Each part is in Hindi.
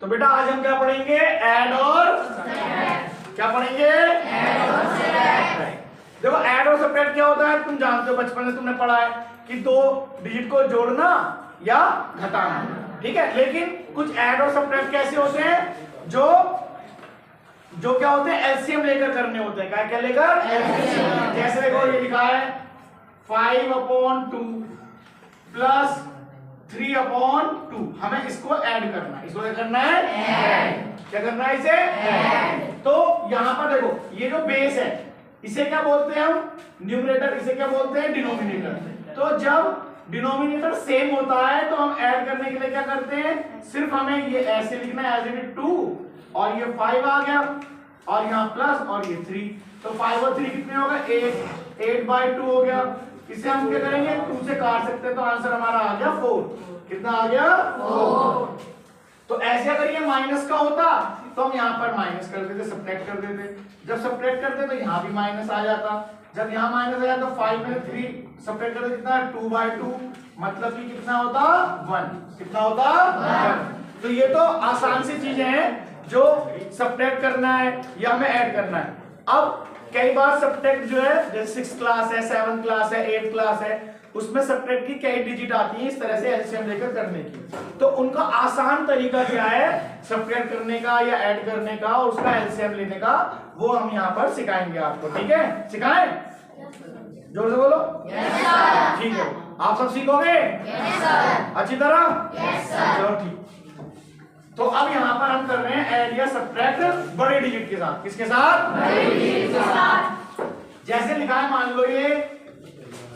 तो बेटा आज हम क्या पढ़ेंगे? ऐड और क्या पढ़ेंगे? ऐड और सब्ट्रैक्ट। देखो ऐड और सब्ट्रैक्ट क्या होता है तुम जानते हो, बचपन में तुमने पढ़ा है कि दो डिजिट को जोड़ना या घटाना, ठीक है। लेकिन कुछ ऐड और सब्ट्रैक्ट कैसे होते हैं जो क्या होते हैं? एलसीएम लेकर करने होते हैं। क्या लेकर? एलसीएम। जैसे देखो ये लिखा है 5/2 प्लस 3/2, हमें इसको ऐड करना है। इसको क्या करना है? ऐड। क्या करना है? इसे ऐड। तो यहां पर देखो ये जो बेस है इसे क्या बोलते हैं हम? न्यूमरेटर। इसे क्या बोलते हैं? डिनोमिनेटर। तो जब डिनोमिनेटर सेम होता है तो हम ऐड करने के लिए क्या करते हैं? सिर्फ हमें ये ऐसे लिखना है एज इट इज 2 और ये 5 आ गया और यहाँ प्लस और ये 3, तो 5 और 3 कितने हो गए? 8/2 हो गया। इसे हम क्या करेंगे? 2 से काट सकते हैं तो आंसर हमारा आ गया 4। कितना आ गया? 4। तो ऐसे अगर ये माइनस का होता तो हम यहाँ पर माइनस कर देते, सब्ट्रैक्ट कर देते। जब सब्ट्रैक्ट करते तो यहाँ भी माइनस आ जाता। जब यहाँ माइनस आ जाता तो 5 में 3 सब्ट्रैक्ट करते कितना? 2/2, मतलब कि कितना होता? 1। कितना होता? 1। तो ये तो आसान सी चीजें हैं जो सब्ट्रैक्ट करना है या हमें ऐड करना है। अब कई बार सब्ट्रैक्ट जो है जैसे 6th क्लास है, 7th क्लास है, 8th क्लास है, उसमें सब्ट्रैक्ट की कई डिजिट आती है इस तरह से एलसीएम लेकर करने की। तो उनका आसान तरीका क्या है सब्ट्रैक्ट करने का या ऐड करने का और उसका एलसीएम लेने का, वो हम यहाँ पर सिखाएंगे आपको। ठीक है? सिखाएं? जोर से बोलो। Yes sir. ठीक है, आप सब सीखोगे? Yes sir. अच्छी तरह? Yes sir. चलो ठीक। तो अब यहाँ पर हम कर रहे हैं ऐड या सब्ट्रैक्ट बड़े डिजिट के साथ। किसके साथ? बड़े डिजिट के साथ। जैसे लिखा है मान लो ये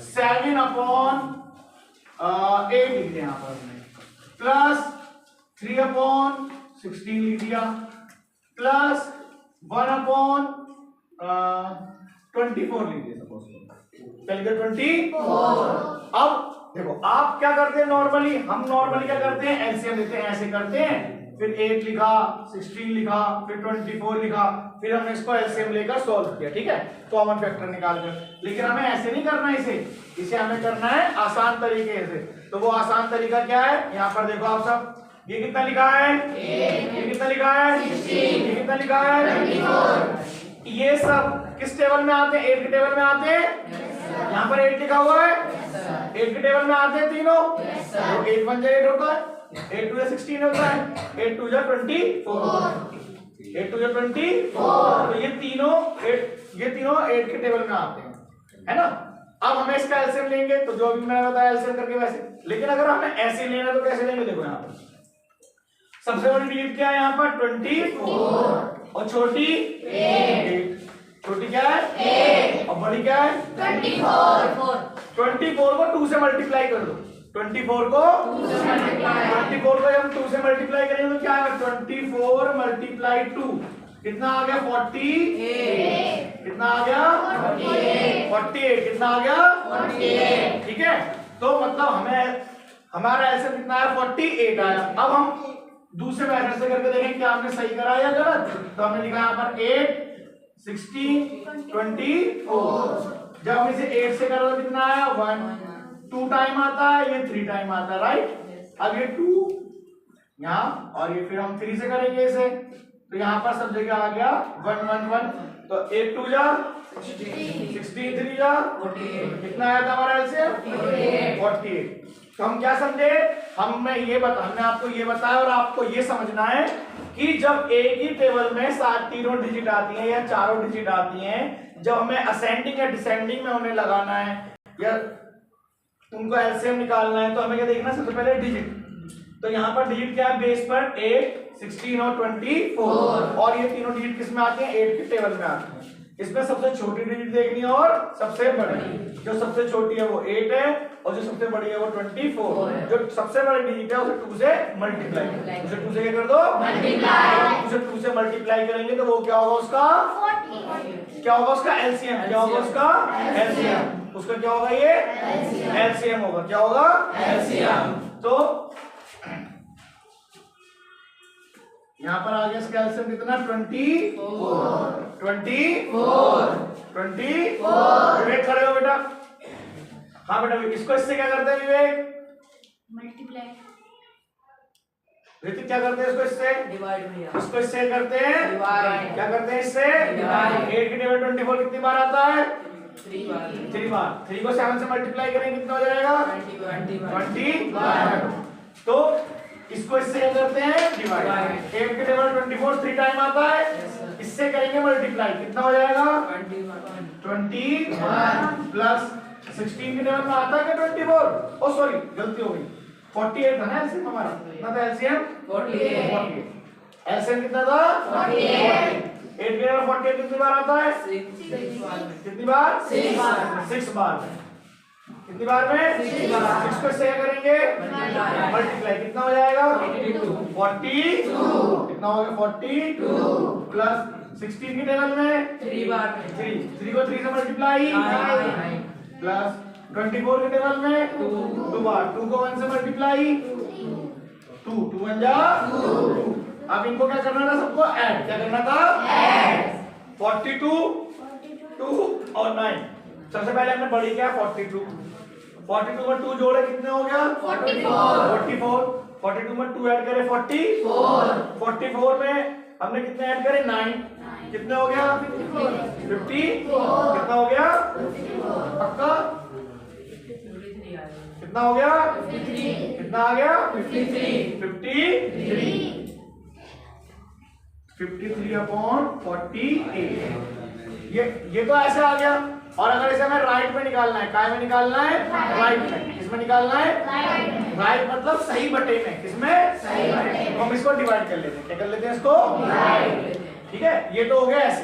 7/8 लिख दिया यहाँ पर हमने, प्लस 3/16 लिख दिया, प्लस 1/24 लिख दिया। सपोज चल गया 24। अब देखो आप क्या करते हैं नॉर्मली? हम नॉर्मली क्या करते हैं? एलसीएम लेते हैं, ऐसे करते हैं, फिर 8 लिखा, 16 लिखा, फिर 24 लिखा, फिर हमने इसको एलसीएम लेकर सॉल्व किया। ठीक है, कॉमन फैक्टर निकालकर। लेकिन हमें ऐसे नहीं करना है, इसे हमें करना है आसान तरीके से। तो वो आसान तरीका क्या है? यहाँ पर देखो आप सब, ये कितना लिखा है? ये कितना लिखा है? 16। ये कितना लिखा है? 24। ये सब किस टेबल में आते हैं? 8 के टेबल में आते हैं। यहाँ पर 8 लिखा हुआ है, 8 के टेबल में आते हैं तीनों। तो 8 1 जा 8 होता है, 8 2 जा 16 होता है, 8 2 जा 24, 8 2 जा 24। तो ये तीनों 8 के टेबल में आते हैं, है ना। अब हमें इसका एलसीएम लेंगे तो जो भी मैंने बताया एलसीएम करके वैसे। लेकिन अगर हमें ऐसे लेना तो कैसे लेंगे? देखो यहाँ पर सबसे बड़ी डिजिट क्या है? यहाँ पर 24 और छोटी 8। छोटी क्या है? 8 और बड़ी क्या है? 24। 24 को 2 से मल्टीप्लाई कर दो। 24 को 2 से मल्टीप्लाई, 24 को जब 2 से मल्टीप्लाई करेंगे तो क्या आएगा? 24 मल्टीप्लाई 2 कितना आ गया? 48। कितना आ गया? 48। कितना आ गया? 48। ठीक है, तो मतलब हमें हमारा आंसर कितना आया? 48 आया। अब हम दूसरे मेथड से करके देखें क्या हमने सही करा या गलत। तो हमने लिखा यहाँ पर 8 16 24। जब हम इसे 8 से करो तो कितना आया? 1। 2 टाइम आता है, ये 3 टाइम आता है, राइट। अब ये 2 यहाँ और ये फिर हम 3 से करेंगे इसे, तो यहाँ पर सब जगह आ गया 1 1 1। तो 8 2 जा 16, 3 जा 48। कितना आया था हमारा एलसीएम? 48। तो हम क्या समझे? हमने आपको ये बताया और आपको ये समझना है कि जब एक ही टेबल में तीनों डिजिट आती हैं या चारों डिजिट आती हैं, जब हमें असेंडिंग या डिसेंडिंग में उन्हें लगाना है या उनको एलसीएम निकालना है तो हमें क्या देखना? सबसे पहले डिजिट। तो यहाँ पर डिजिट क्या है? बेस पर 8 16 और 24 और ये तीनों डिजिट किस में आते हैं? 8 के टेबल में आते हैं। इसमें सबसे छोटी डिजिट देखनी है और सबसे बड़ी। जो सबसे छोटी है वो 8 है और जो सबसे बड़ी है वो 24। जो सबसे बड़ी डिजिट है उसे 2 से मल्टीप्लाई, उसे 2 से क्या कर दो? मल्टीप्लाई। उसे 2 से मल्टीप्लाई करेंगे तो वो क्या होगा? उसका 40। क्या होगा उसका? एलसीएम। क्या होगा उसका? एलसीएम। उसका क्या होगा? ये एलसीएम होगा। क्या होगा? एलसीएम। तो यहाँ पर आ गया इसका एलसीएम कितना? 24। 24। विवेक खड़े हो बेटा। हाँ बेटा, इसको इससे क्या करते हैं विवेक? मल्टीप्लाई। ऋतिक क्या करते हैं इसको इससे डिवाइड भैया, इसको इससे करते हैं डिवाइड, क्या करते हैं इससे डिवाइड। 8 की टेबल 24 कितनी बार आता है 3 बार, 3 बार। 3 को 7 से मल्टीप्लाई करेंगे कितना हो जाएगा 20 20। तो इसको इससे क्या करते हैं डिवाइड। 8 की टेबल 24 3 टाइम आता है, इससे करेंगे मल्टीप्लाई कितना हो जाएगा 21 प्लस 16 की टेबल में आता है क्या 24, ओ सॉरी गलती हो गई 48 था ना एलसीएम हमारा, कितना था एलसीएम 48। एलसीएम कितना था 48। 8 की टेबल 48 कितनी बार आता है कितनी बार 6 बार। कितनी बार में 6 को इससे क्या करेंगे मल्टीप्लाई कितना हो जाएगा 42। कितना हो गया 42 प्लस 16 की टेबल में 3 बार, 3 को 3 से मल्टीप्लाई प्लस 24 के टेबल में 2 बार, 2 को 1 से मल्टीप्लाई 2 1 जा 2। अब इनको क्या करना था सबको ऐड, क्या करना था ऐड 42 2 और 9। सबसे पहले हमने बड़ी क्या 42 में 2 जोड़े कितने हो गया 44। 42 में 2 ऐड करे 44 में हमने कितने ऐड करे 9, कितने हो गया 50। कितना हो गया पक्का कितना हो गया कितना आ गया 53 अपॉन 48। ये तो ऐसे आ गया। और अगर इसे हमें राइट में निकालना है, काय में निकालना है राइट में, किसमें निकालना है राइट मतलब सही बटे में, किसमें सही बटे में। तो हम इसको डिवाइड कर लेते हैं, क्या कर लेते हैं इसको ठीक है। ये तो हो गया ऐसे,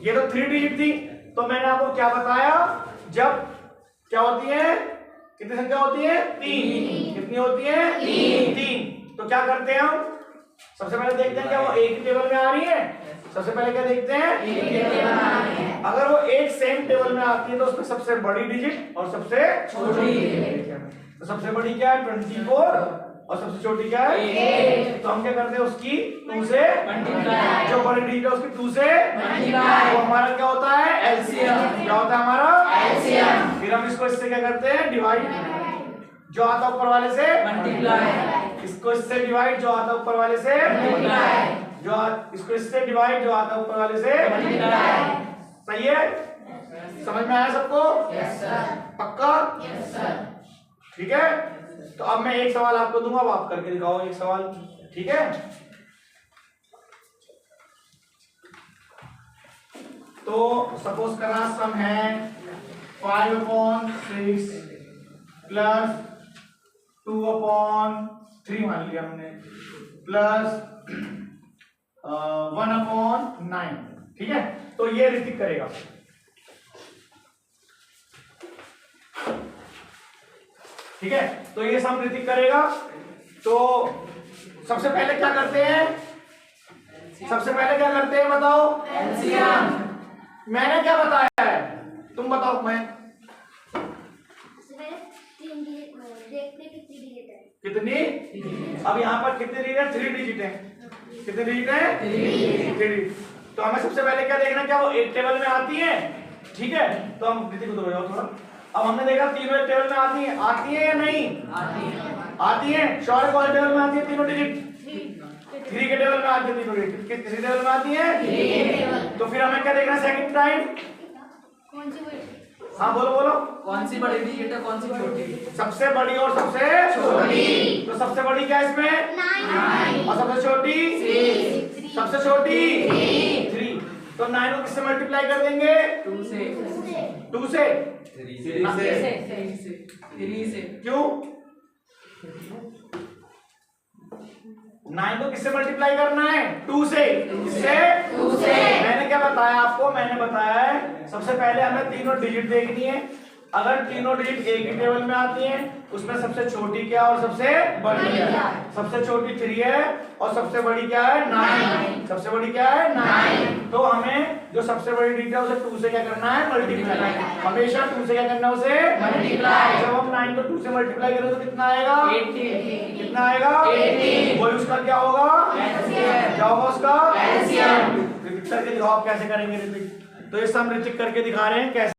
ये तो 3 डिजिट थी। तो मैंने आपको क्या बताया जब क्या होती है कितनी संख्या होती है 3, कितनी होती है 3। तो क्या करते हैं हम सबसे पहले देखते हैं क्या वो एक ही टेबल में आ रही है। सबसे पहले क्या देखते हैं अगर वो एक सेम टेबल में आती है तो उसमें सबसे बड़ी डिजिट और सबसे छोटी तो सबसे बड़ी क्या है 24 और सबसे छोटी क्या है 8। तो हम क्या करते हैं उसकी 2 से मल्टीप्लाई, जो बड़ी डिजिट है उसकी 2 से मल्टीप्लाई। तो हमारा क्या होता है एलसीएम, क्या होता है हमारा एलसीएम। फिर हम इसको इससे क्या करते हैं डिवाइड, जो आता ऊपर वाले से मल्टीप्लाई, इसको इससे डिवाइड जो आता ऊपर वाले से मल्टीप्लाई, इसको इससे डिवाइड जो आता ऊपर वाले से मल्टीप्लाई। सही है, समझ में आया सबको यस सर, पक्का यस सर। ठीक है। तो अब मैं एक सवाल आपको दूंगा, अब आप करके दिखाओ एक सवाल, ठीक है। तो सपोज करा सम है 5/6 प्लस 2/3 मान लिया हमने प्लस 1/9, ठीक है। तो ये ऋतिक करेगा, ठीक है। तो ये सम ऋतिक करेगा। तो सबसे पहले क्या करते हैं, सबसे पहले क्या करते हैं बताओ एलसीएम। मैंने क्या बताया है तुम बताओ। मैं कितनी, अब यहाँ पर कितनी डिजिट है 3 डिजिट है, कितने डिजिट है 3 डिजिट। तो हमें सबसे पहले क्या देखना क्या वो एक टेबल में आती है, ठीक है। तो हम ऋतिक को दो जाओ थोड़ा। अब हमने देखा तीनों एक टेबल में आती है या नहीं आती है। श्योर कौन टेबल में आती है तीनों डिजिट 3 के टेबल में आती है तीनों डिजिट, किस टेबल में आती है। तो फिर हमें क्या देखना सेकंड टाइम, हाँ बोलो कौन सी बड़ी डिजिट है कौन सी छोटी, सबसे बड़ी और सबसे छोटी। तो सबसे बड़ी क्या है इसमें 9 और सबसे छोटी 6, सबसे छोटी 3। तो 9 को किससे मल्टीप्लाई कर देंगे 2 से 2 से 3 से। क्यों 9 को किससे मल्टीप्लाई करना है 2 से, किससे 2 से। मैंने क्या बताया आपको, मैंने बताया है सबसे पहले हमें तीनों डिजिट देखनी है। अगर तीनों डिजिट एक ही टेबल में आती हैं उसमें सबसे छोटी क्या और सबसे बड़ी क्या है। सबसे छोटी 3 है और सबसे बड़ी क्या है 9। सबसे बड़ी क्या है 9। तो हमें जो सबसे बड़ी डिजिट है उसे 2 से क्या करना है मल्टीप्लाई, हमेशा 2 से क्या करना है उसे मल्टीप्लाई। जब हम 9 को 2 से मल्टीप्लाई करें तो कितना आएगा 18, कितना आएगा 18। वही उसका क्या होगा क्या होगा उसका एलसीएम। ऋतिक करके दिखाओ आप कैसे करेंगे ऋतिक। तो ये सब ऋतिक करके दिखा रहे हैं कैसे।